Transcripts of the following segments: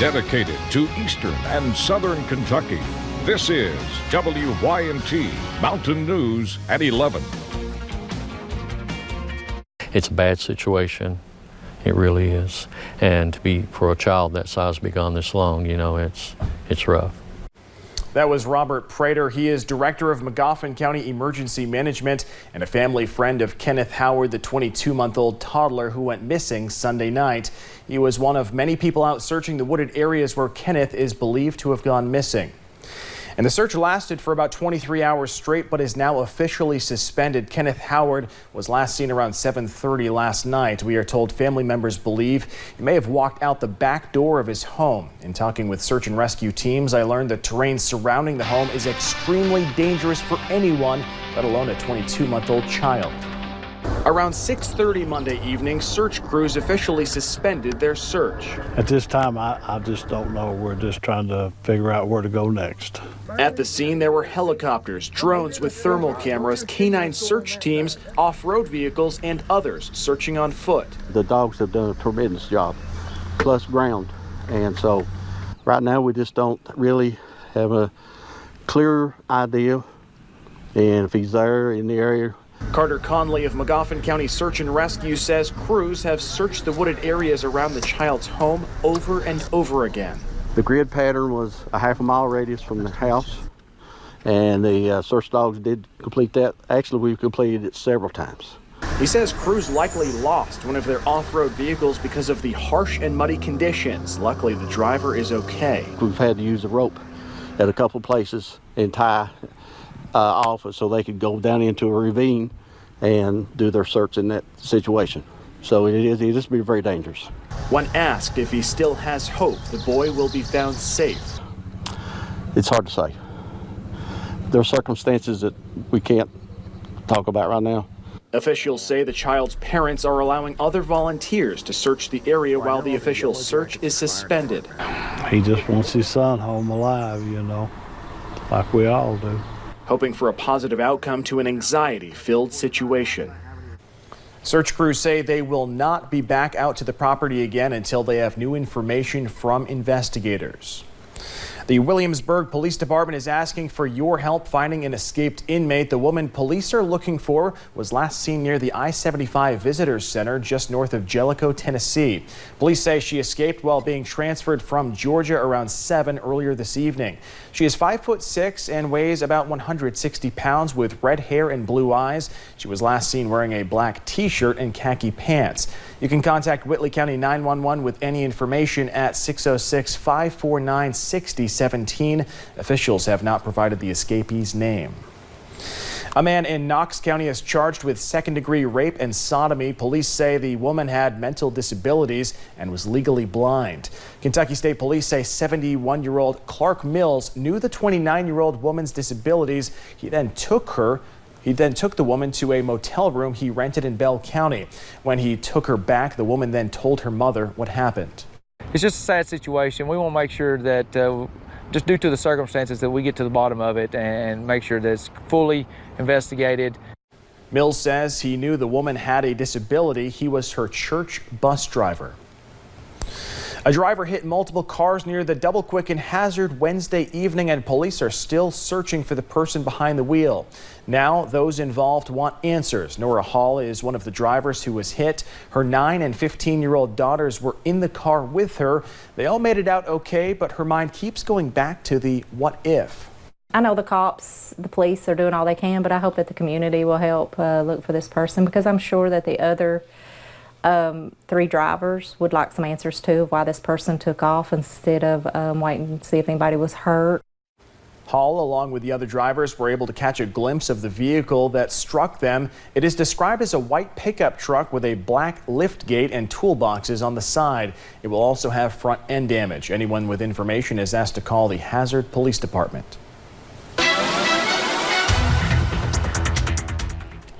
Dedicated to Eastern and Southern Kentucky, this is WYNT Mountain News at 11. It's a bad situation. It really is. And for a child that size to be gone this long, you know, it's rough. That was Robert Prater. He is director of Magoffin County Emergency Management and a family friend of Kenneth Howard, the 22-month-old toddler who went missing Sunday night. He was one of many people out searching the wooded areas where Kenneth is believed to have gone missing. And the search lasted for about 23 hours straight, but is now officially suspended. Kenneth Howard was last seen around 7:30 last night. We are told family members believe he may have walked out the back door of his home. In talking with search and rescue teams, I learned the terrain surrounding the home is extremely dangerous for anyone, let alone a 22-month-old child. Around 6:30 Monday evening, search crews officially suspended their search. At this time, I just don't know. We're just trying to figure out where to go next. At the scene, there were helicopters, drones with thermal cameras, canine search teams, off-road vehicles, and others searching on foot. The dogs have done a tremendous job, plus ground. And so right now we just don't really have a clear idea. And if he's there in the area. Carter Conley of Magoffin County Search and Rescue says crews have searched the wooded areas around the child's home over and over again. The grid pattern was a half a mile radius from the house, and the search dogs did complete that. Actually, we've completed it several times. He says crews likely lost one of their off-road vehicles because of the harsh and muddy conditions. Luckily, the driver is okay. We've had to use a rope at a couple places and tie off so they could go down into a ravine and do their search in that situation. So it is very dangerous. When asked if he still has hope the boy will be found safe, it's hard to say. There are circumstances that we can't talk about right now. Officials say the child's parents are allowing other volunteers to search the area while the official search is suspended. He just wants his son home alive, you know, like we all do. Hoping for a positive outcome to an anxiety-filled situation. Search crews say they will not be back out to the property again until they have new information from investigators. The Williamsburg Police Department is asking for your help finding an escaped inmate. The woman police are looking for was last seen near the I-75 Visitors Center just north of Jellicoe, Tennessee. Police say she escaped while being transferred from Georgia around 7 earlier this evening. She is 5'6" and weighs about 160 pounds with red hair and blue eyes. She was last seen wearing a black t-shirt and khaki pants. You can contact Whitley County 911 with any information at 606-549-6017. Officials have not provided the escapee's name. A man in Knox County is charged with second-degree rape and sodomy. Police say the woman had mental disabilities and was legally blind. Kentucky State Police say 71-year-old Clark Mills knew the 29-year-old woman's disabilities. He then took the woman to a motel room he rented in Bell County. When he took her back, the woman then told her mother what happened. It's just a sad situation. We want to make sure that just due to the circumstances that we get to the bottom of it and make sure that it's fully investigated. Mills says he knew the woman had a disability. He was her church bus driver. A driver hit multiple cars near the Double Quicken hazard Wednesday evening, and police are still searching for the person behind the wheel. Now those involved want answers. Nora Hall is one of the drivers who was hit. Her 9 and 15-year-old daughters were in the car with her. They all made it out okay, but her mind keeps going back to the what if. I know the cops, the police are doing all they can, but I hope that the community will help look for this person, because I'm sure that the other 3 drivers would like some answers too of why this person took off instead of waiting to see if anybody was hurt. Hall, along with the other drivers, were able to catch a glimpse of the vehicle that struck them. It is described as a white pickup truck with a black lift gate and toolboxes on the side. It will also have front end damage. Anyone with information is asked to call the Hazard Police Department.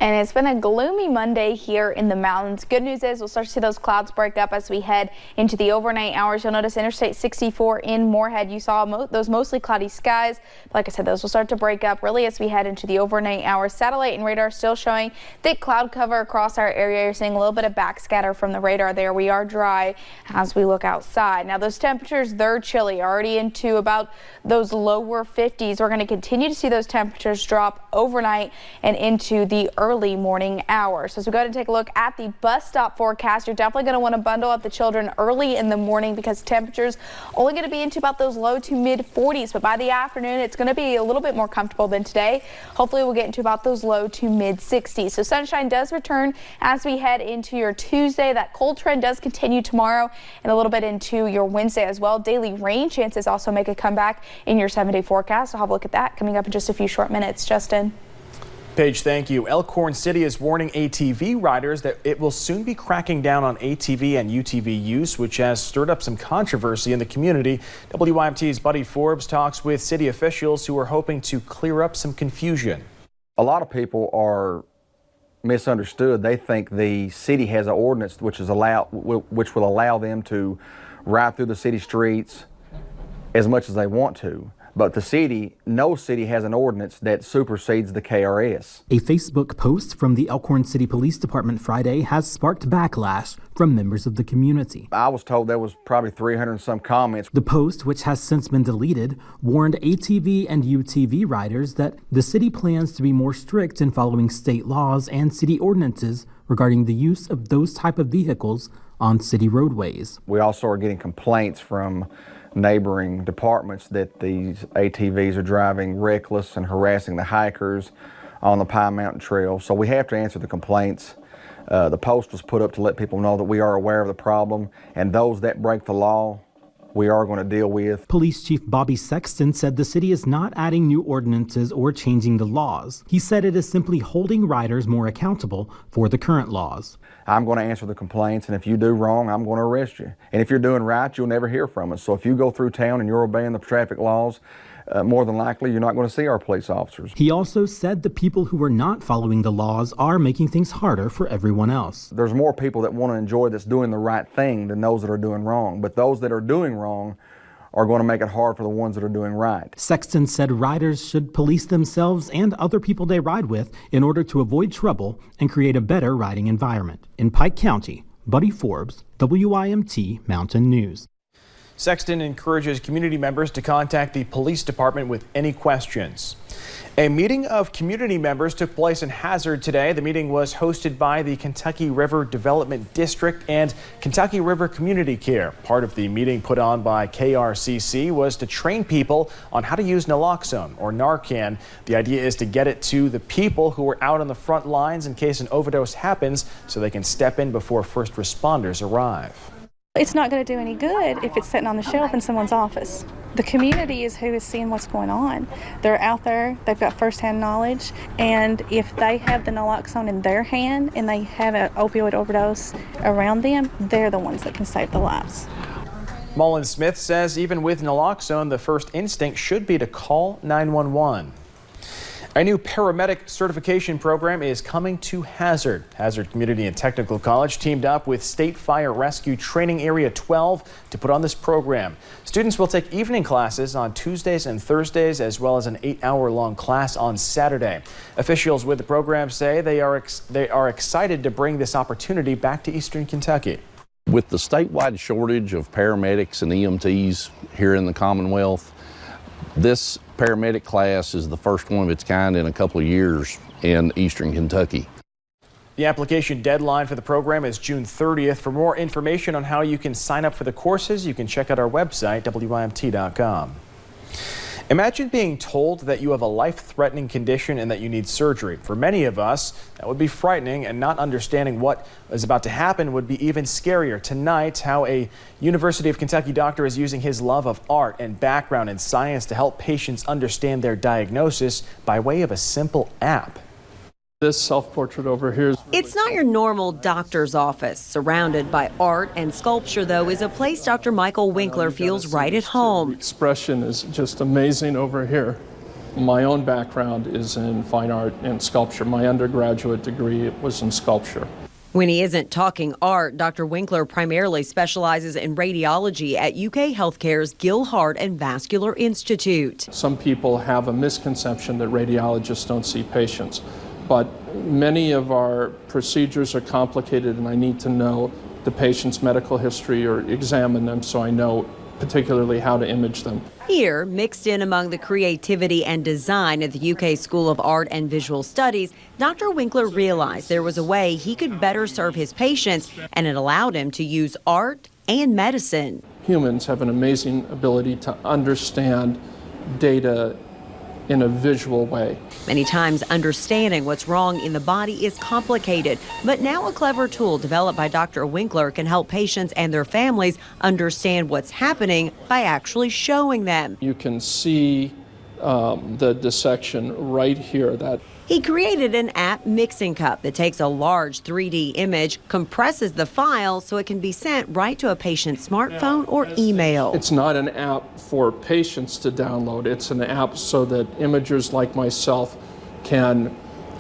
And it's been a gloomy Monday here in the mountains. Good news is we'll start to see those clouds break up as we head into the overnight hours. You'll notice Interstate 64 in Moorhead. You saw those mostly cloudy skies. But like I said, those will start to break up really as we head into the overnight hours. Satellite and radar still showing thick cloud cover across our area. You're seeing a little bit of backscatter from the radar there. We are dry as we look outside. Now those temperatures, they're chilly, already into about those lower 50s. We're going to continue to see those temperatures drop overnight and into the early morning hours. So as we go ahead and take a look at the bus stop forecast, you're definitely going to want to bundle up the children early in the morning because temperatures only going to be into about those low to mid 40s. But by the afternoon, it's going to be a little bit more comfortable than today. Hopefully we'll get into about those low to mid 60s. So sunshine does return as we head into your Tuesday. That cold trend does continue tomorrow and a little bit into your Wednesday as well. Daily rain chances also make a comeback in your 7-day forecast. I'll have a look at that coming up in just a few short minutes. Justin. Paige, thank you. Elkhorn City is warning ATV riders that it will soon be cracking down on ATV and UTV use, which has stirred up some controversy in the community. WYMT's Buddy Forbes talks with city officials who are hoping to clear up some confusion. A lot of people are misunderstood. They think the city has an ordinance which will allow them to ride through the city streets as much as they want to. But no city has an ordinance that supersedes the KRS. A Facebook post from the Elkhorn City Police Department Friday has sparked backlash from members of the community. I was told there was probably 300 and some comments. The post, which has since been deleted, warned ATV and UTV riders that the city plans to be more strict in following state laws and city ordinances regarding the use of those type of vehicles on city roadways. We also are getting complaints from neighboring departments that these ATVs are driving reckless and harassing the hikers on the Pine Mountain Trail. So we have to answer the complaints. The post was put up to let people know that we are aware of the problem, and those that break the law, we are going to deal with. Police Chief Bobby Sexton said the city is not adding new ordinances or changing the laws. He said it is simply holding riders more accountable for the current laws. I'm going to answer the complaints, and if you do wrong, I'm going to arrest you. And if you're doing right, you'll never hear from us. So if you go through town and you're obeying the traffic laws, more than likely you're not going to see our police officers. He also said the people who are not following the laws are making things harder for everyone else. There's more people that want to enjoy that's doing the right thing than those that are doing wrong. But those that are doing wrong are going to make it hard for the ones that are doing right. Sexton said riders should police themselves and other people they ride with in order to avoid trouble and create a better riding environment. In Pike County, Buddy Forbes, WYMT Mountain News. Sexton encourages community members to contact the police department with any questions. A meeting of community members took place in Hazard today. The meeting was hosted by the Kentucky River Development District and Kentucky River Community Care. Part of the meeting put on by KRCC was to train people on how to use naloxone or Narcan. The idea is to get it to the people who are out on the front lines in case an overdose happens so they can step in before first responders arrive. It's not going to do any good if it's sitting on the shelf in someone's office. The community is who is seeing what's going on. They're out there, they've got firsthand knowledge, and if they have the naloxone in their hand and they have an opioid overdose around them, they're the ones that can save the lives. Mullen Smith says even with naloxone, the first instinct should be to call 911. A new paramedic certification program is coming to Hazard. Hazard Community and Technical College teamed up with State Fire Rescue Training Area 12 to put on this program. Students will take evening classes on Tuesdays and Thursdays, as well as an 8-hour-long class on Saturday. Officials with the program say they are excited to bring this opportunity back to Eastern Kentucky. With the statewide shortage of paramedics and EMTs here in the Commonwealth, this paramedic class is the first one of its kind in a couple of years in Eastern Kentucky. The application deadline for the program is June 30th. For more information on how you can sign up for the courses, you can check out our website, WYMT.com. Imagine being told that you have a life-threatening condition and that you need surgery. For many of us, that would be frightening, and not understanding what is about to happen would be even scarier. Tonight, how a University of Kentucky doctor is using his love of art and background in science to help patients understand their diagnosis by way of a simple app. This self-portrait over here. It's not your normal doctor's office. Surrounded by art and sculpture, though, is a place Dr. Michael Winkler feels right at home. The expression is just amazing over here. My own background is in fine art and sculpture. My undergraduate degree was in sculpture. When he isn't talking art, Dr. Winkler primarily specializes in radiology at UK Healthcare's Gill Heart and Vascular Institute. Some people have a misconception that radiologists don't see patients, but many of our procedures are complicated and I need to know the patient's medical history or examine them so I know particularly how to image them. Here, mixed in among the creativity and design at the UK School of Art and Visual Studies, Dr. Winkler realized there was a way he could better serve his patients, and it allowed him to use art and medicine. Humans have an amazing ability to understand data in a visual way. Many times understanding what's wrong in the body is complicated, but now a clever tool developed by Dr. Winkler can help patients and their families understand what's happening by actually showing them. You can see the dissection right here. He created an app mixing cup that takes a large 3D image, compresses the file so it can be sent right to a patient's smartphone or email. It's not an app for patients to download. It's an app so that imagers like myself can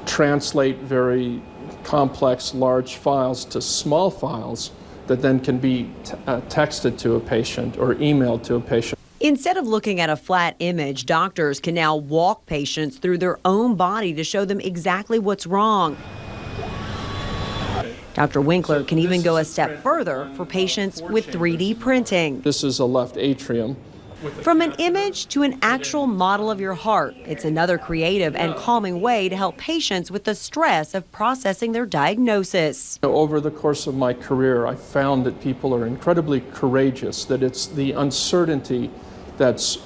translate very complex large files to small files that then can be texted to a patient or emailed to a patient. Instead of looking at a flat image, doctors can now walk patients through their own body to show them exactly what's wrong. Dr. Winkler can even go a step further for patients with 3D printing. This is a left atrium. From an image to an actual model of your heart, it's another creative and calming way to help patients with the stress of processing their diagnosis. Over the course of my career, I found that people are incredibly courageous, that it's the uncertainty that's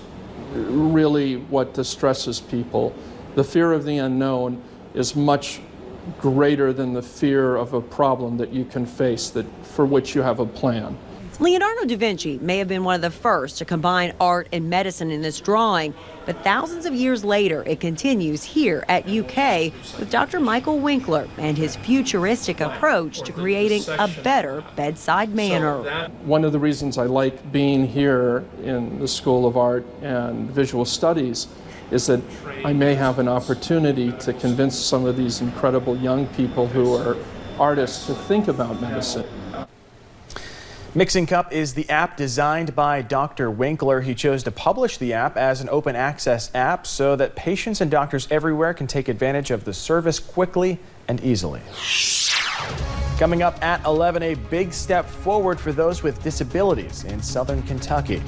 really what distresses people. The fear of the unknown is much greater than the fear of a problem that you can face, for which you have a plan. Leonardo da Vinci may have been one of the first to combine art and medicine in this drawing, but thousands of years later, it continues here at UK with Dr. Michael Winkler and his futuristic approach to creating a better bedside manner. One of the reasons I like being here in the School of Art and Visual Studies is that I may have an opportunity to convince some of these incredible young people who are artists to think about medicine. Mixing Cup is the app designed by Dr. Winkler. He chose to publish the app as an open access app so that patients and doctors everywhere can take advantage of the service quickly and easily. Coming up at 11, a big step forward for those with disabilities in southern Kentucky.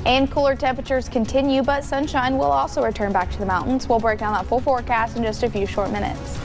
And cooler temperatures continue, but sunshine will also return back to the mountains. We'll break down that full forecast in just a few short minutes.